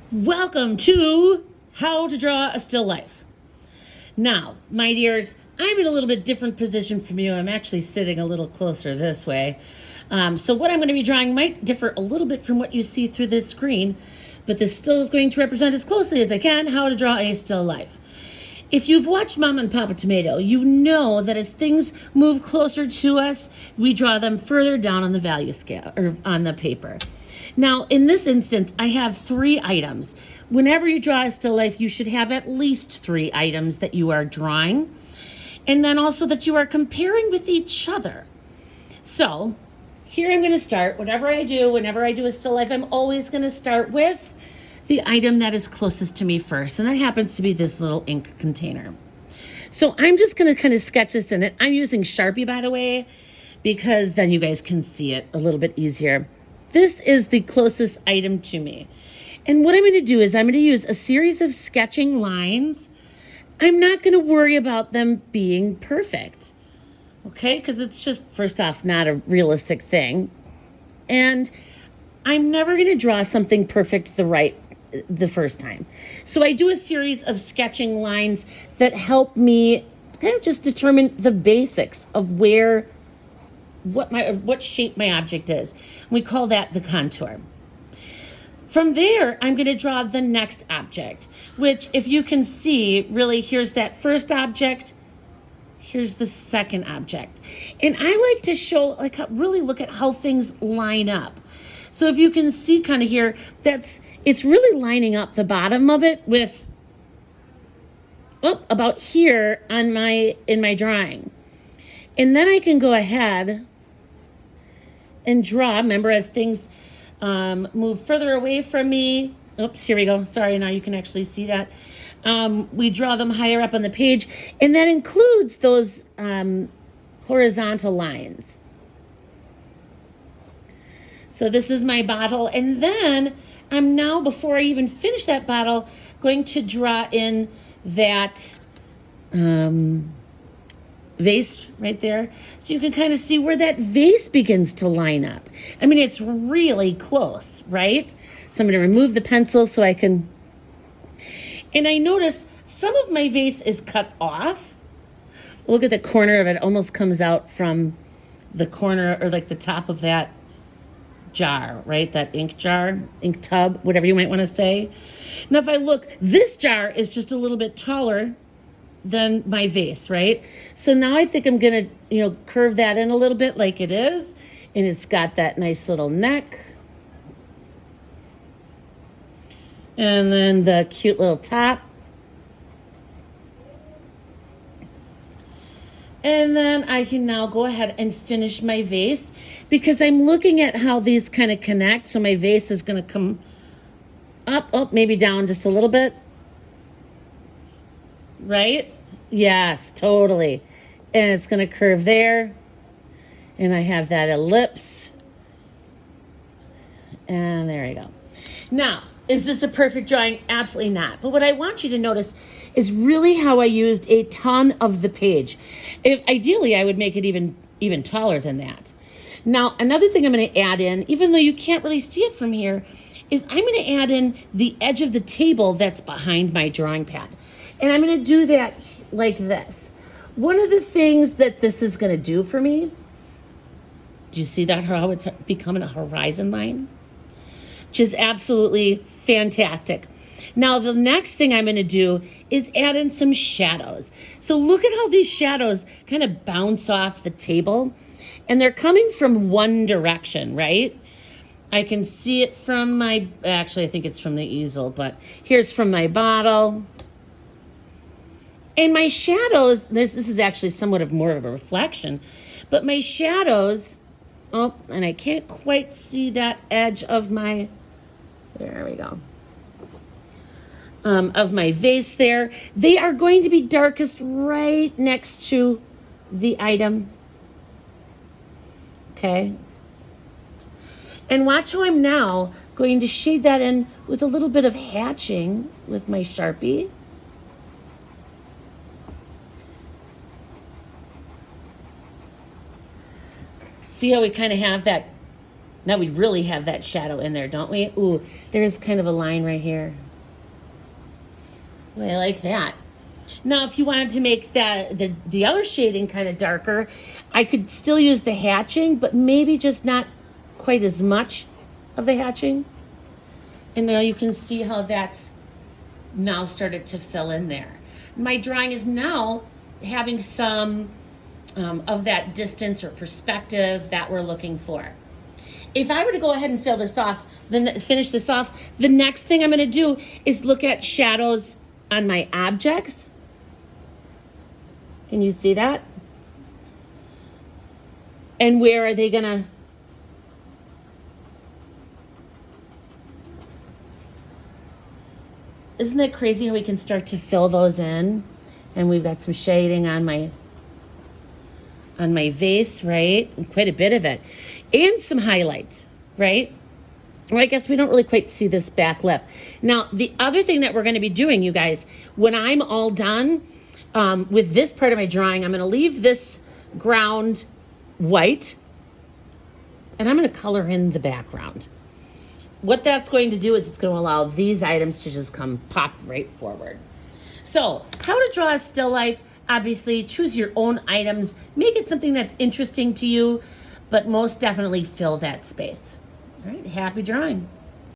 Welcome to How to Draw a Still Life. Now, my dears, I'm in a little bit different position from you. I'm actually sitting a little closer this way. So what I'm going to be drawing might differ a little bit from what you see through this screen, but this still is going to represent as closely as I can how to draw a still life. If you've watched Mom and Papa Tomato, you know that as things move closer to us, we draw them further down on the value scale or on the paper. Now, in this instance, I have 3 items. Whenever you draw a still life, you should have at least 3 items that you are drawing, and then also that you are comparing with each other. So here I'm going to start. Whenever I do a still life, I'm always going to start with the item that is closest to me first, and that happens to be this little ink container. So I'm just going to kind of sketch this in it. I'm using Sharpie, by the way, because then you guys can see it a little bit easier. This is the closest item to me. And what I'm going to do is I'm going to use a series of sketching lines. I'm not going to worry about them being perfect, okay? Because it's just, first off, not a realistic thing. And I'm never going to draw something perfect the first time. So I do a series of sketching lines that help me kind of just determine the basics of what shape my object is. We call that the contour. From there, I'm going to draw the next object, which, if you can see, really, here's that first object, here's the second object. And I like to show, really look at how things line up. So if you can see kind of here, it's really lining up the bottom of it with, about here in my drawing. And then I can go ahead and draw, remember, as things move further away from me. Oops, here we go. Sorry, now you can actually see that. We draw them higher up on the page, and that includes those horizontal lines. So this is my bottle, and then I'm now, before I even finish that bottle, going to draw in that vase right there, so you can kind of see where that vase begins to line up. I mean, it's really close, right? So I'm going to remove the pencil so I can, and I notice some of my vase is cut off. Look at the corner of it, almost comes out from the corner, or like the top of that jar, right? That ink jar, ink tub, whatever you might want to say. Now, if I look, this jar is just a little bit taller than my vase, right? So now I think I'm gonna, curve that in a little bit like it is, and it's got that nice little neck. And then the cute little top. And then I can now go ahead and finish my vase, because I'm looking at how these kind of connect. So my vase is gonna come up, maybe down just a little bit. Right? Yes, totally. And it's going to curve there. And I have that ellipse. And there we go. Now, is this a perfect drawing? Absolutely not. But what I want you to notice is really how I used a ton of the page. Ideally, I would make it even taller than that. Now, another thing I'm going to add in, even though you can't really see it from here, is I'm going to add in the edge of the table that's behind my drawing pad. And I'm going to do that like this. One of the things that this is going to do for me, do you see that, how it's becoming a horizon line? Which is absolutely fantastic. Now, the next thing I'm going to do is add in some shadows. So look at how these shadows kind of bounce off the table. And they're coming from one direction, right? I can see it from actually, I think it's from the easel, but here's from my bottle. And my shadows, this is actually somewhat of more of a reflection, but my shadows, and I can't quite see that edge of there we go, of my vase there. They are going to be darkest right next to the item, okay? And watch how I'm now going to shade that in with a little bit of hatching with my Sharpie. See how we kind of have that Now we really have that shadow in there, don't we? Ooh, there's kind of a line right here. Ooh, I like that. Now, if you wanted to make the other shading kind of darker, I could still use the hatching, but maybe just not quite as much of the hatching. And now you can see how that's now started to fill in there. My drawing is now having some of that distance or perspective that we're looking for. If I were to go ahead and finish this off, the next thing I'm going to do is look at shadows on my objects. Can you see that? And where are they going to... Isn't that crazy how we can start to fill those in? And we've got some shading on my vase, right? And quite a bit of it. And some highlights, right? Well, I guess we don't really quite see this back lip. Now, the other thing that we're going to be doing, you guys, when I'm all done with this part of my drawing, I'm going to leave this ground white, and I'm going to color in the background. What that's going to do is it's going to allow these items to just come pop right forward. So, how to draw a still life? Obviously, choose your own items. Make it something that's interesting to you, but most definitely fill that space. All right, happy drawing.